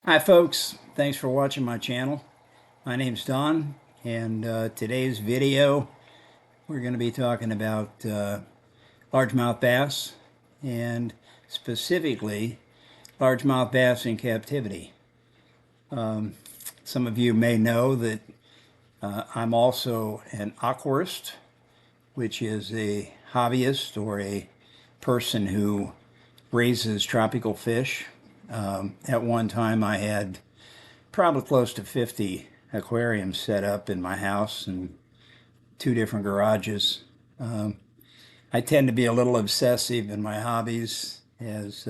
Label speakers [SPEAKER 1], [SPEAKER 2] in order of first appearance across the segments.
[SPEAKER 1] Hi folks, thanks for watching my channel. My name's Don, and today's video we're going to be talking about largemouth bass, and specifically largemouth bass in captivity. Some of you may know that I'm also an aquarist, which is a hobbyist or a person who raises tropical fish. At one time I had probably close to 50 aquariums set up in my house and two different garages. I tend to be a little obsessive in my hobbies, as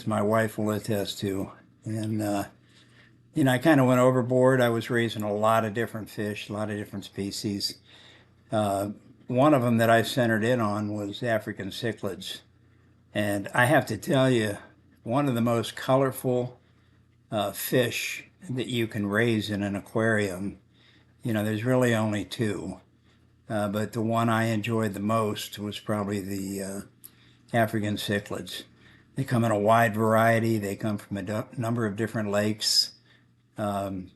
[SPEAKER 1] my wife will attest to. And I kind of went overboard. I was raising a lot of different fish, a lot of different species. Uh, One of them that I centered in on was African cichlids. And I have to tell you, one of the most colorful fish that you can raise in an aquarium. There's really only two, but the one I enjoyed the most was probably the African cichlids. They come in a wide variety. They come from a number of different lakes. Um,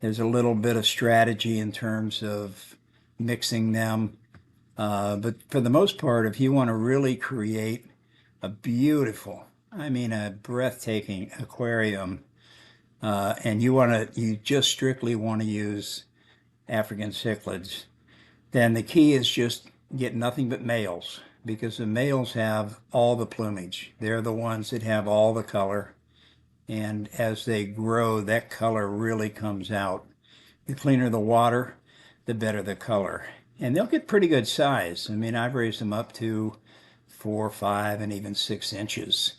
[SPEAKER 1] there's a little bit of strategy in terms of mixing them, but for the most part, if you want to really create a beautiful, I mean, a breathtaking aquarium, and you just strictly want to use African cichlids, then the key is just get nothing but males, because the males have all the plumage. They're the ones that have all the color. And as they grow, that color really comes out. The cleaner the water, the better the color. And they'll get pretty good size. I mean, I've raised them up to 4, 5, and even 6 inches.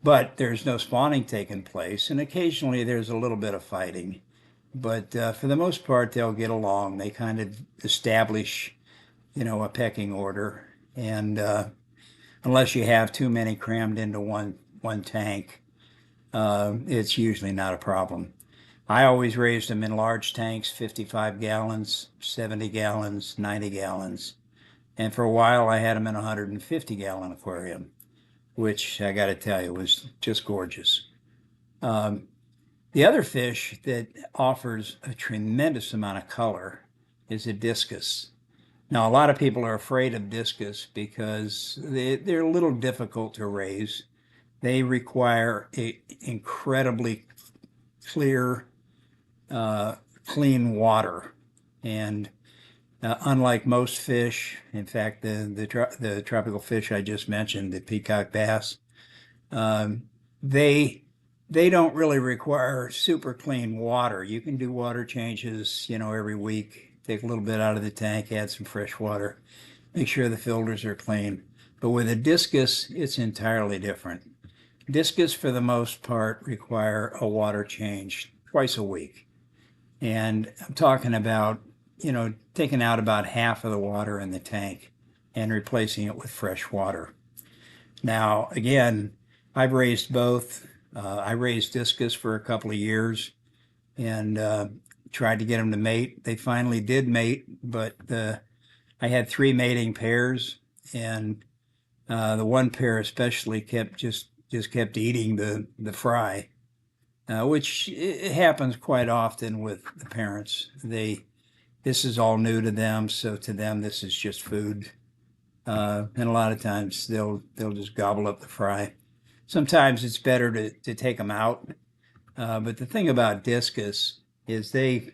[SPEAKER 1] But there's no spawning taking place, and occasionally there's a little bit of fighting. But for the most part, they'll get along. They kind of establish, a pecking order. And unless you have too many crammed into one tank, it's usually not a problem. I always raised them in large tanks, 55 gallons, 70 gallons, 90 gallons. And for a while, I had them in a 150-gallon aquarium, which I got to tell you was just gorgeous. Um, the other fish that offers a tremendous amount of color is a discus. Now, a lot of people are afraid of discus because they're a little difficult to raise. They require incredibly clear, clean water. And unlike most fish, in fact, the tropical fish I just mentioned, the peacock bass, um, they they don't really require super clean water. You can do water changes, every week. Take a little bit out of the tank, add some fresh water, make sure the filters are clean. But with a discus, it's entirely different. Discus, for the most part, require a water change twice a week. And I'm talking about, taking out about half of the water in the tank and replacing it with fresh water. Now, again, I've raised both. I raised discus for a couple of years and tried to get them to mate. They finally did mate, but I had three mating pairs, and the one pair especially just kept eating the fry, which it happens quite often with the parents. This is all new to them, so to them this is just food, and a lot of times they'll just gobble up the fry. Sometimes it's better to take them out, but the thing about discus is the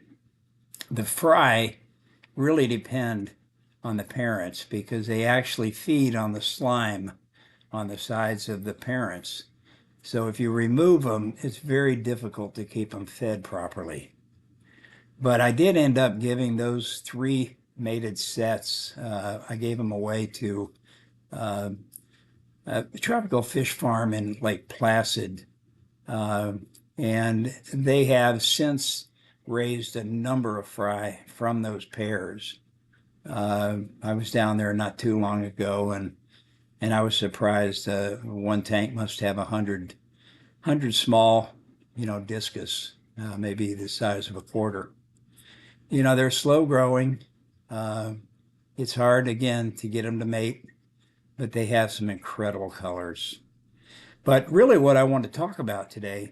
[SPEAKER 1] fry really depend on the parents because they actually feed on the slime on the sides of the parents. So if you remove them, it's very difficult to keep them fed properly. But I did end up giving those three mated sets. I gave them away to uh, a tropical fish farm in Lake Placid, uh, and they have since raised a number of fry from those pairs. I was down there not too long ago, and I was surprised. One tank must have 100 small, discus, maybe the size of a quarter. They're slow growing. Uh, it's hard, again, to get them to mate, but they have some incredible colors. But really what I want to talk about today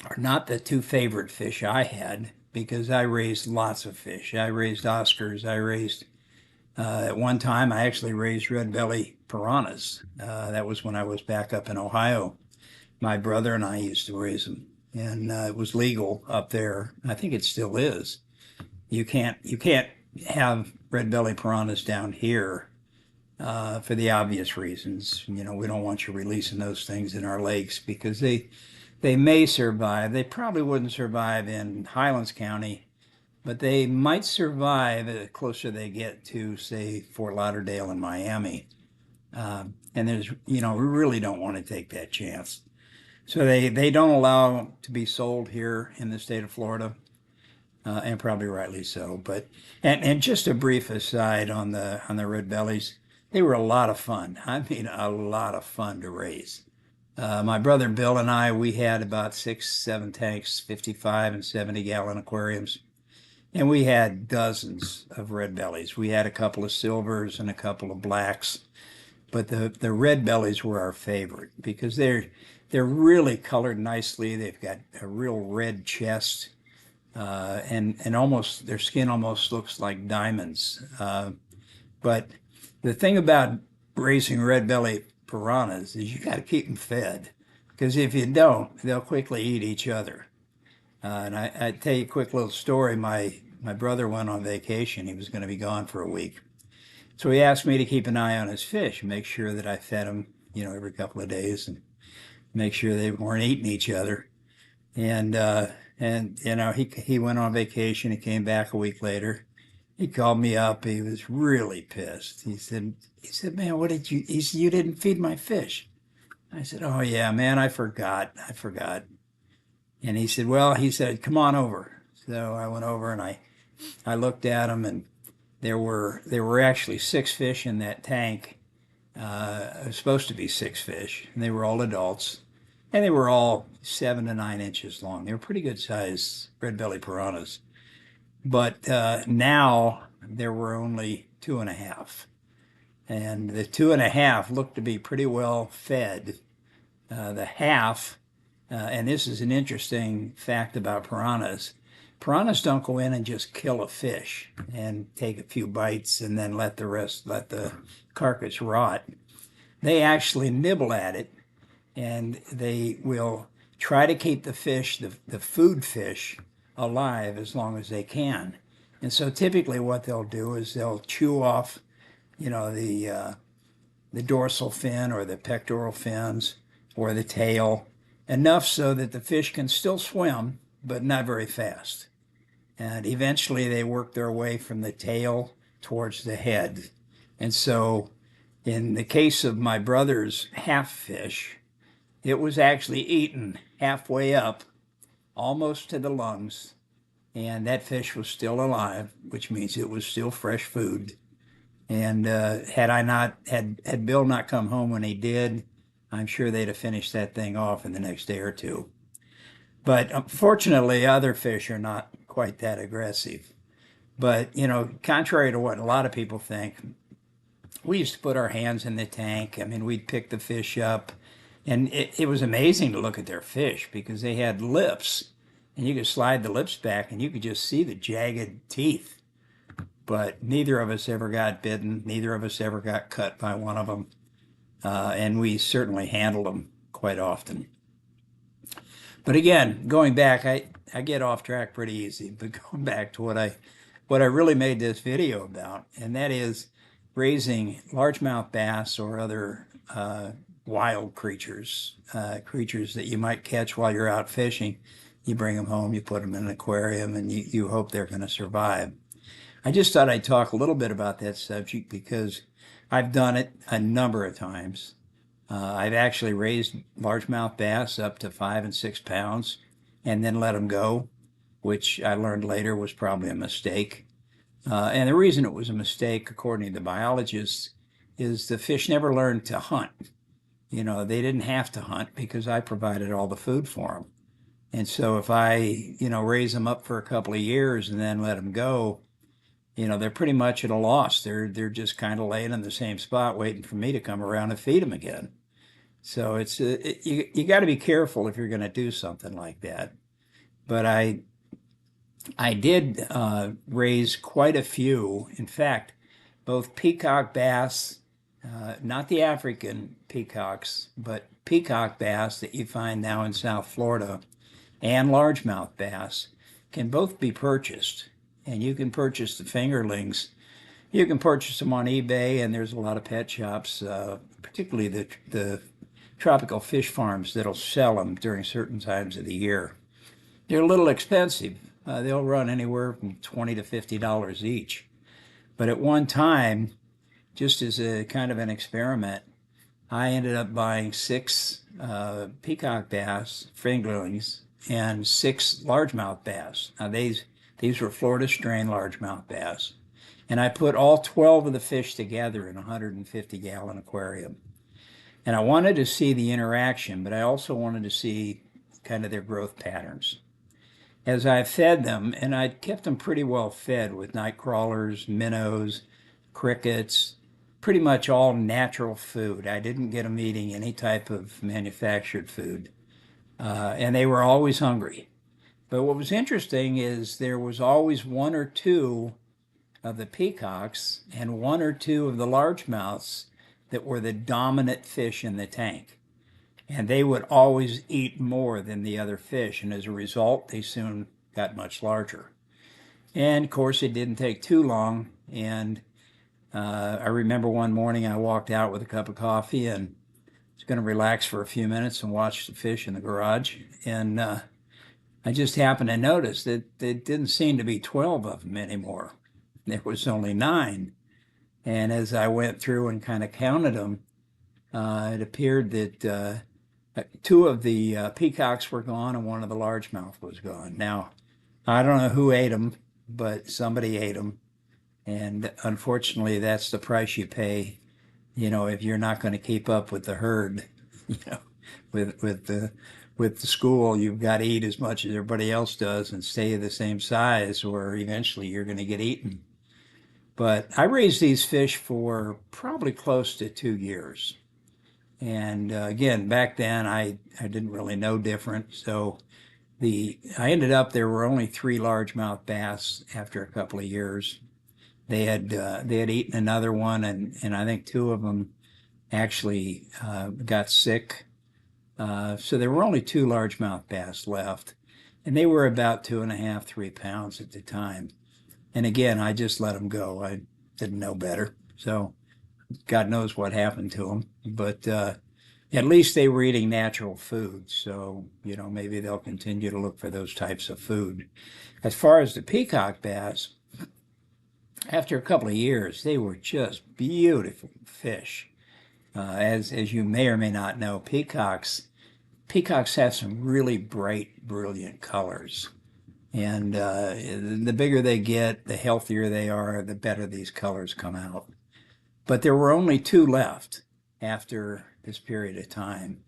[SPEAKER 1] are not the two favorite fish I had because I raised lots of fish. I raised Oscars. At one time, I actually raised red belly piranhas. That was when I was back up in Ohio. My brother and I used to raise them, and it was legal up there. I think it still is. You can't have red belly piranhas down here for the obvious reasons. We don't want you releasing those things in our lakes because they may survive. They probably wouldn't survive in Highlands County, but they might survive the closer they get to, say, Fort Lauderdale and Miami. And we really don't want to take that chance. So they don't allow to be sold here in the state of Florida, and probably rightly so. But and just a brief aside on the red bellies, they were a lot of fun. I mean, a lot of fun to raise. My brother Bill and I, we had about 6, 7 tanks, 55 and 70-gallon aquariums, and we had dozens of red bellies. We had a couple of silvers and a couple of blacks, but the red bellies were our favorite because they're really colored nicely. They've got a real red chest, and almost their skin almost looks like diamonds. But the thing about raising red belly piranhas is you got to keep them fed because if you don't, they'll quickly eat each other. And I tell you a quick little story. My brother went on vacation. He was going to be gone for a week. So he asked me to keep an eye on his fish and make sure that I fed him, every couple of days and make sure they weren't eating each other. And he went on vacation. He came back a week later. He called me up. He was really pissed. He said, man, what did you? He said, you didn't feed my fish. I said, oh yeah, man, I forgot. And he said, come on over. So I went over and I looked at him, and there were actually 6 fish in that tank. It was supposed to be 6 fish, and they were all adults, and they were all 7 to 9 inches long. They were pretty good sized red belly piranhas. But now there were only 2.5, and the 2.5 looked to be pretty well fed. The half, and this is an interesting fact about piranhas. Piranhas don't go in and just kill a fish and take a few bites and then let the carcass rot. They actually nibble at it, and they will try to keep the fish, the food fish, alive as long as they can. And so typically what they'll do is they'll chew off, the dorsal fin or the pectoral fins or the tail, enough so that the fish can still swim, but not very fast. And eventually they work their way from the tail towards the head. And so in the case of my brother's half fish, it was actually eaten halfway up, almost to the lungs, and that fish was still alive, which means it was still fresh food. And had Bill not come home when he did, I'm sure they'd have finished that thing off in the next day or two. But unfortunately, other fish are not quite that aggressive. But, contrary to what a lot of people think, we used to put our hands in the tank. I mean, we'd pick the fish up, and it was amazing to look at their fish because they had lips, and you could slide the lips back, and you could just see the jagged teeth. But neither of us ever got bitten. Neither of us ever got cut by one of them. And we certainly handled them quite often. But again, going back, I get off track pretty easy, but going back to what I really made this video about, and that is raising largemouth bass or other wild creatures, creatures that you might catch while you're out fishing. You bring them home, you put them in an aquarium, and you hope they're going to survive. I just thought I'd talk a little bit about that subject because I've done it a number of times. I've actually raised largemouth bass up to 5 and 6 pounds and then let them go, which I learned later was probably a mistake. And the reason it was a mistake, according to the biologists, is the fish never learned to hunt. They didn't have to hunt because I provided all the food for them. And so if I, raise them up for a couple of years and then let them go, they're pretty much at a loss. They're just kind of laying in the same spot waiting for me to come around and feed them again. So you got to be careful if you're going to do something like that. But I did raise quite a few. In fact, both peacock bass, not the African peacocks, but peacock bass that you find now in South Florida, and largemouth bass can both be purchased. And you can purchase the fingerlings. You can purchase them on eBay, and there's a lot of pet shops, particularly the tropical fish farms that'll sell them during certain times of the year. They're a little expensive. They'll run anywhere from $20 to $50 each. But at one time, just as a kind of an experiment, I ended up buying six peacock bass, fingerlings, and six largemouth bass. Now these were Florida strain largemouth bass. And I put all 12 of the fish together in a 150-gallon aquarium. And I wanted to see the interaction, but I also wanted to see kind of their growth patterns. As I fed them, and I kept them pretty well fed with night crawlers, minnows, crickets, pretty much all natural food. I didn't get them eating any type of manufactured food. And they were always hungry. But what was interesting is there was always one or two of the peacocks and one or two of the largemouths that were the dominant fish in the tank. And they would always eat more than the other fish. And as a result, they soon got much larger. And of course, it didn't take too long. And I remember one morning I walked out with a cup of coffee and was going to relax for a few minutes and watch the fish in the garage. And I just happened to notice that there didn't seem to be 12 of them anymore. There was only 9. And as I went through and kind of counted them, it appeared that 2 of the peacocks were gone and 1 of the largemouth was gone. Now, I don't know who ate them, but somebody ate them. And unfortunately, that's the price you pay, if you're not going to keep up with the herd, with the school, you've got to eat as much as everybody else does and stay the same size, or eventually you're going to get eaten. But I raised these fish for probably close to 2 years. And again, back then I didn't really know different. So I ended up, there were only 3 largemouth bass after a couple of years. They had eaten another one, and I think 2 of them actually got sick. So there were only 2 largemouth bass left, and they were about 2.5, 3 pounds at the time. And again, I just let them go. I didn't know better. So God knows what happened to them. But at least they were eating natural food. So, maybe they'll continue to look for those types of food. As far as the peacock bass, after a couple of years, they were just beautiful fish. As you may or may not know, peacocks have some really bright, brilliant colors. And the bigger they get, the healthier they are, the better these colors come out. But there were only 2 left after this period of time.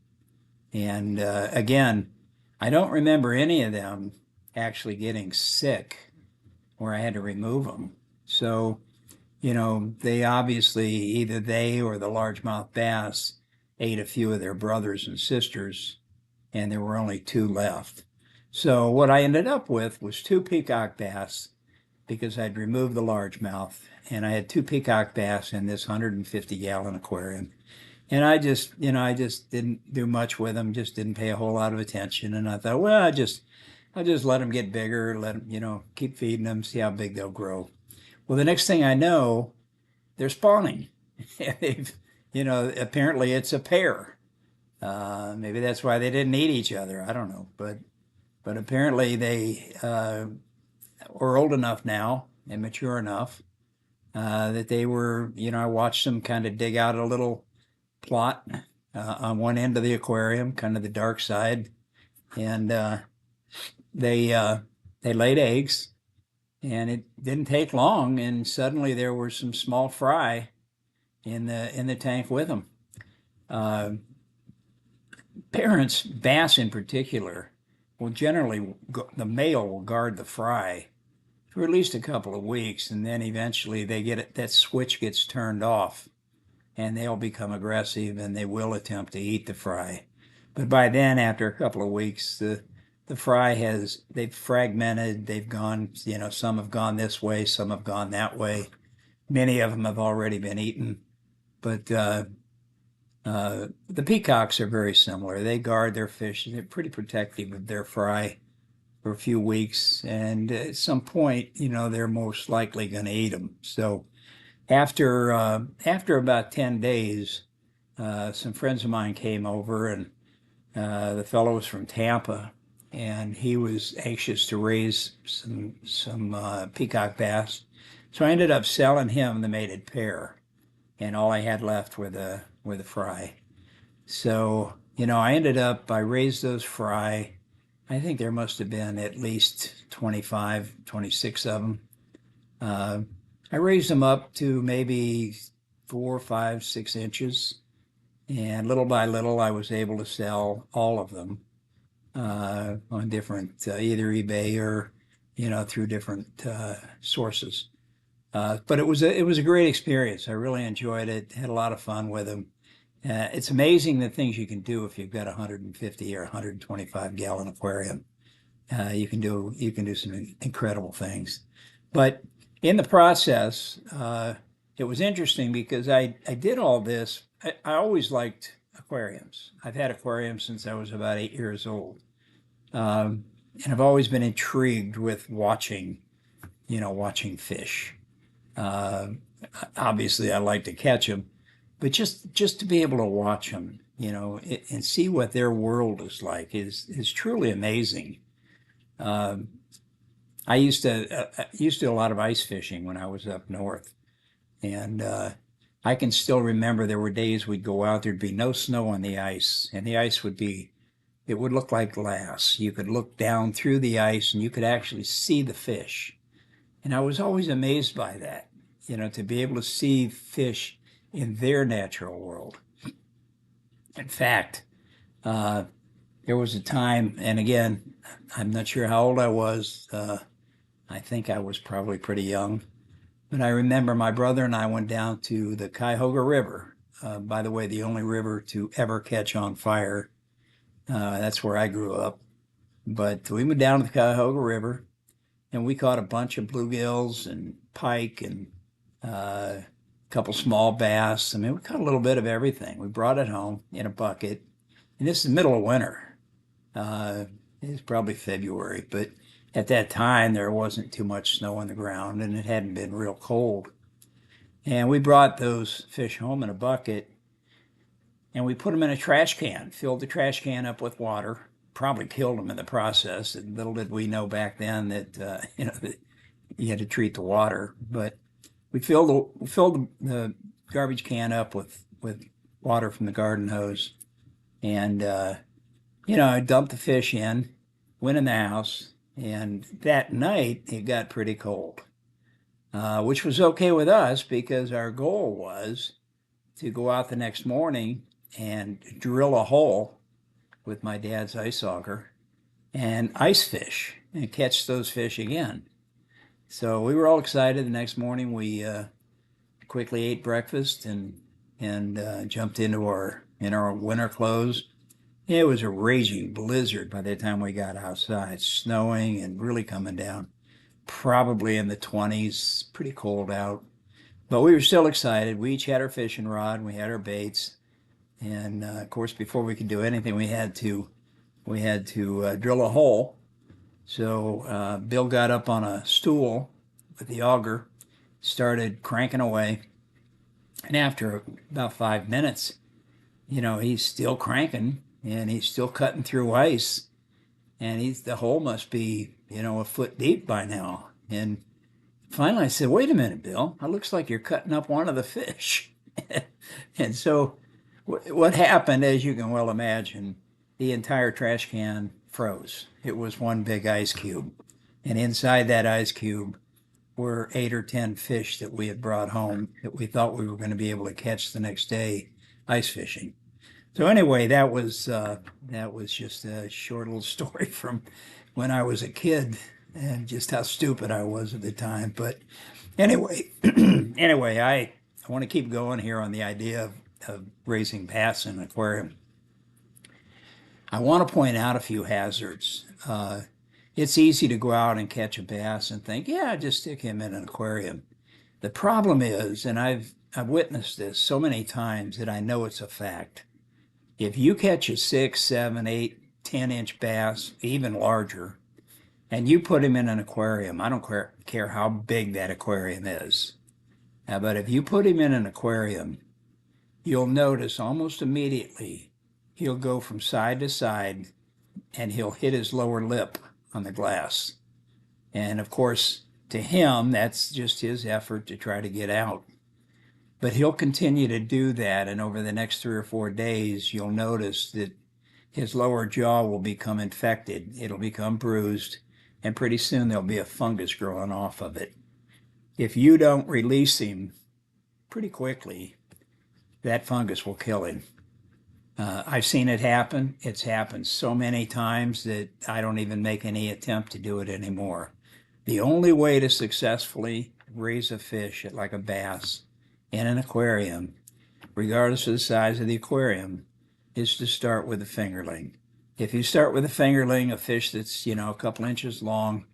[SPEAKER 1] And again, I don't remember any of them actually getting sick where I had to remove them. So, they obviously, either they or the largemouth bass ate a few of their brothers and sisters, and there were only 2 left. So what I ended up with was 2 peacock bass because I'd removed the largemouth, and I had 2 peacock bass in this 150-gallon aquarium. And I just didn't do much with them, just didn't pay a whole lot of attention. And I thought, well, I'll just let them get bigger, let them, keep feeding them, see how big they'll grow. Well, the next thing I know, they're spawning. Apparently it's a pair. Maybe that's why they didn't eat each other. I don't know, but apparently they were old enough now and mature enough that they were. I watched them kind of dig out a little plot on one end of the aquarium, kind of the dark side, and they laid eggs. And it didn't take long, and suddenly there were some small fry in the tank with them. Parents, bass in particular, will generally, the male will guard the fry for at least a couple of weeks, and then eventually that switch gets turned off, and they'll become aggressive and they will attempt to eat the fry. But by then, after a couple of weeks, the fry they've fragmented. They've gone, some have gone this way, some have gone that way. Many of them have already been eaten. But the peacocks are very similar. They guard their fish. They're pretty protective of their fry for a few weeks, and at some point, they're most likely going to eat them. So after about 10 days, some friends of mine came over, and the fellow was from Tampa, and he was anxious to raise some peacock bass. So I ended up selling him the mated pair, and all I had left were the fry. So I raised those fry. I think there must have been at least 25, 26 of them. I raised them up to maybe 4, 5, 6 inches. And little by little, I was able to sell all of them on different, either eBay or, through different sources. But it was a great experience. I really enjoyed it. Had a lot of fun with them. It's amazing the things you can do if you've got a 150 or 125 gallon aquarium. You can do some incredible things. But in the process, it was interesting because I did all this. I always liked aquariums. I've had aquariums since I was about 8 years old. And I've always been intrigued with watching fish. Obviously, I like to catch them, but just to be able to watch them, and see what their world is like is truly amazing. I used to do a lot of ice fishing when I was up north, and I can still remember there were days we'd go out, there'd be no snow on the ice, and the ice it would look like glass. You could look down through the ice and you could actually see the fish. And I was always amazed by that, to be able to see fish in their natural world. In fact, there was a time, and again, I'm not sure how old I was. I think I was probably pretty young. But I remember my brother and I went down to the Cuyahoga River. By the way, the only river to ever catch on fire. That's where I grew up. But we went down to the Cuyahoga River, and we caught a bunch of bluegills and pike and a couple small bass. I mean, we caught a little bit of everything. We brought it home in a bucket. And this is the middle of winter. It's probably February, but at that time there wasn't too much snow on the ground and it hadn't been real cold. And we brought those fish home in a bucket and we put them in a trash can, filled the trash can up with water, probably killed them in the process. And little did we know back then that, that you had to treat the water. But we filled the garbage can up with water from the garden hose. And, I dumped the fish in, went in the house, and that night it got pretty cold, which was okay with us because our goal was to go out the next morning and drill a hole with my dad's ice auger and ice fish and catch those fish again. So we were all excited. The next morning we quickly ate breakfast and jumped into our winter clothes. It was a raging blizzard by the time we got outside, snowing and really coming down, probably in the 20s, pretty cold out. But we were still excited. We each had our fishing rod and we had our baits. And of course, before we could do anything, we had to drill a hole. So Bill got up on a stool with the auger, started cranking away. And after about 5 minutes, he's still cranking and he's still cutting through ice. And the hole must be, a foot deep by now. And finally I said, wait a minute, Bill, it looks like you're cutting up one of the fish. And so what happened, as you can well imagine, the entire trash can froze. It was one big ice cube. And inside that ice cube were 8 or 10 fish that we had brought home that we thought we were going to be able to catch the next day ice fishing. So anyway, that was just a short little story from when I was a kid and just how stupid I was at the time. But anyway, I I want to keep going here on the idea of raising bass in an aquarium. I want to point out a few hazards. It's easy to go out and catch a bass and think, yeah, just stick him in an aquarium. The problem is, and I've witnessed this so many times that I know it's a fact. If you catch a 6, 7, 8, 10-inch bass, even larger, and you put him in an aquarium, I don't care how big that aquarium is. But if you put him in an aquarium, you'll notice almost immediately he'll go from side to side and he'll hit his lower lip on the glass. And of course, to him, that's just his effort to try to get out. But he'll continue to do that, and over the next 3 or 4 days, you'll notice that his lower jaw will become infected. It'll become bruised, and pretty soon there'll be a fungus growing off of it. If you don't release him pretty quickly, that fungus will kill him. I've seen it happen. It's happened so many times that I don't even make any attempt to do it anymore. The only way to successfully raise a fish like a bass in an aquarium, regardless of the size of the aquarium, is to start with a fingerling. If you start with a fingerling, a fish that's, a couple inches long,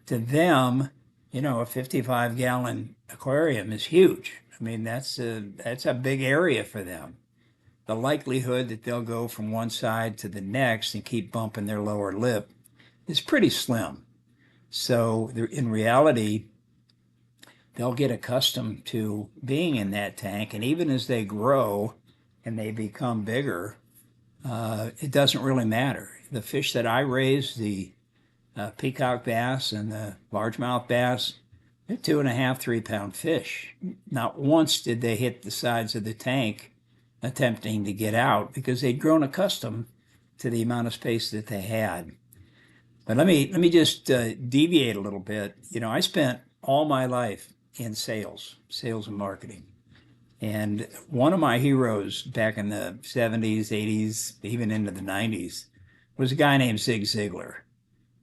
[SPEAKER 1] to them, a 55-gallon aquarium is huge. I mean, that's a big area for them. The likelihood that they'll go from one side to the next and keep bumping their lower lip is pretty slim. So in reality, they'll get accustomed to being in that tank, and even as they grow and they become bigger, it doesn't really matter. The fish that I raise, the peacock bass and the largemouth bass, they're 2.5, 3-pound fish. Not once did they hit the sides of the tank attempting to get out because they'd grown accustomed to the amount of space that they had. But let me just deviate a little bit. I spent all my life in sales and marketing. And one of my heroes back in the 70s, 80s, even into the 90s, was a guy named Zig Ziglar.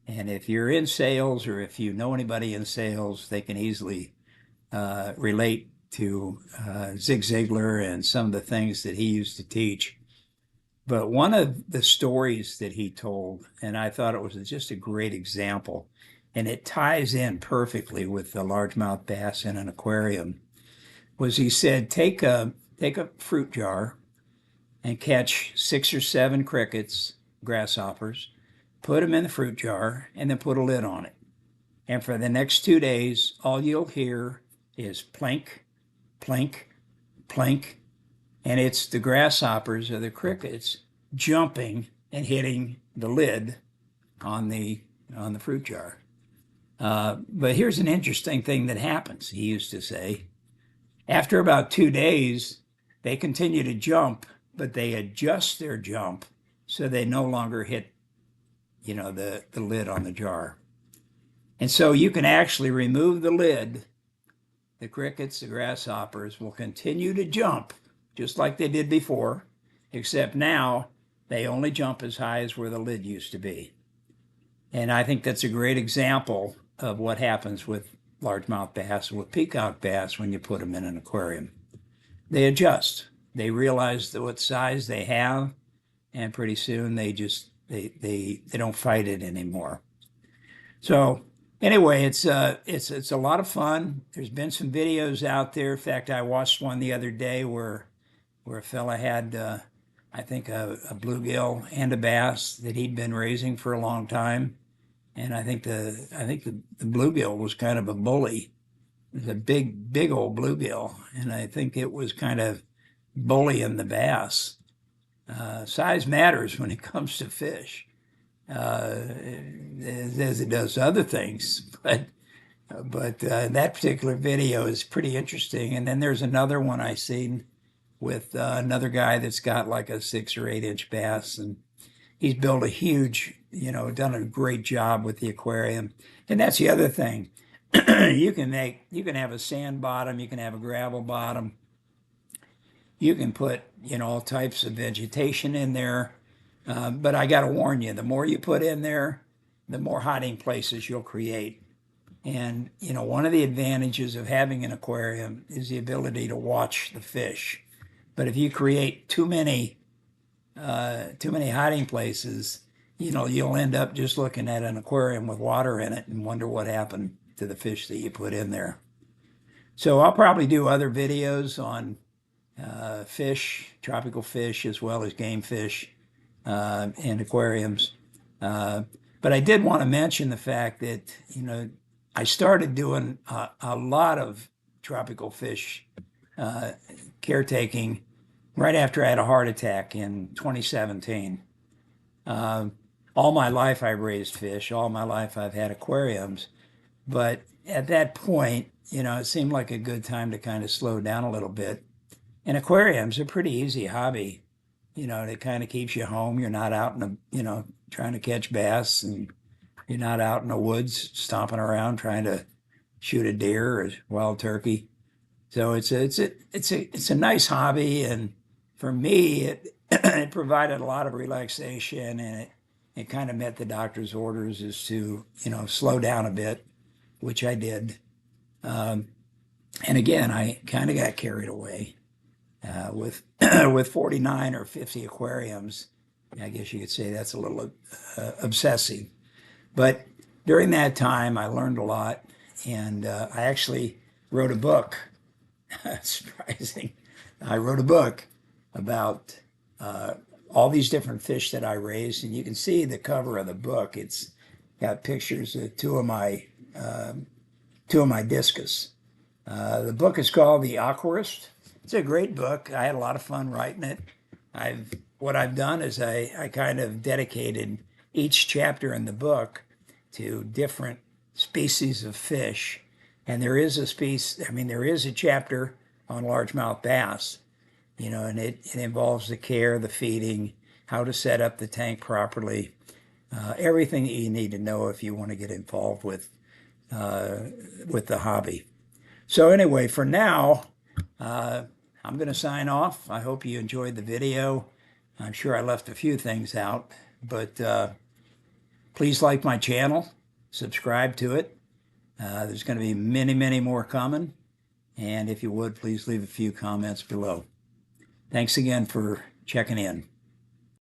[SPEAKER 1] And if you're in sales or if you know anybody in sales, they can easily relate to Zig Ziglar and some of the things that he used to teach. But one of the stories that he told, and I thought it was just a great example, and it ties in perfectly with the largemouth bass in an aquarium, was he said, take a fruit jar and catch 6 or 7 crickets, grasshoppers, put them in the fruit jar, and then put a lid on it. And for the next 2 days, all you'll hear is plink, plink, plink, and it's the grasshoppers or the crickets jumping and hitting the lid on the fruit jar. But here's an interesting thing that happens, he used to say. After about 2 days, they continue to jump, but they adjust their jump so they no longer hit, the lid on the jar. And so you can actually remove the lid. The crickets, the grasshoppers will continue to jump just like they did before, except now they only jump as high as where the lid used to be. And I think that's a great example of what happens with largemouth bass or with peacock bass when you put them in an aquarium. They adjust. They realize what size they have, and pretty soon they don't fight it anymore. So anyway, it's a lot of fun. There's been some videos out there. In fact, I watched one the other day where a fella had, I think, a bluegill and a bass that he'd been raising for a long time. And I think the bluegill was kind of a bully. It was a big old bluegill, and I think it was kind of bullying the bass. Size matters when it comes to fish, as it does other things. But that particular video is pretty interesting. And then there's another one I seen with another guy that's got like a 6 or 8-inch bass, and he's built a huge, done a great job with the aquarium. And that's the other thing. You can have a sand bottom, you can have a gravel bottom. You can put, all types of vegetation in there. But I got to warn you, the more you put in there, the more hiding places you'll create. And, you know, one of the advantages of having an aquarium is the ability to watch the fish. But if you create too many hiding places, you know, you'll end up just looking at an aquarium with water in it and wonder what happened to the fish that you put in there. So I'll probably do other videos on fish, tropical fish, as well as game fish and aquariums. Uh, but I did want to mention the fact that, you know, I started doing a lot of tropical fish uh, caretaking right after I had a heart attack in 2017. Um, all my life I raised fish. All my life I've had aquariums. But at that point, you know, it seemed like a good time to kind of slow down a little bit. And aquariums are a pretty easy hobby. You know, it kind of keeps you home. You're not out in the, you know, trying to catch bass, and you're not out in the woods stomping around trying to shoot a deer or wild turkey. So it's a nice hobby, and for me, it provided a lot of relaxation, and it kind of met the doctor's orders as to, you know, slow down a bit, which I did. Um, and again, I kind of got carried away with with 49 or 50 aquariums. I guess you could say that's a little obsessive. But during that time, I learned a lot, and I actually wrote a book. Surprising. I wrote a book about all these different fish that I raised, and you can see the cover of the book. It's got pictures of two of my discus. The book is called The Aquarist. It's a great book. I had a lot of fun writing it. What I've done is I kind of dedicated each chapter in the book to different species of fish. And there is a species, I mean, there is a chapter on largemouth bass, you know, and it involves the care, the feeding, how to set up the tank properly, everything that you need to know if you want to get involved with the hobby. So anyway, for now, I'm going to sign off. I hope you enjoyed the video. I'm sure I left a few things out, but please like my channel, subscribe to it. There's going to be many, many more coming. And if you would, please leave a few comments below. Thanks again for checking in.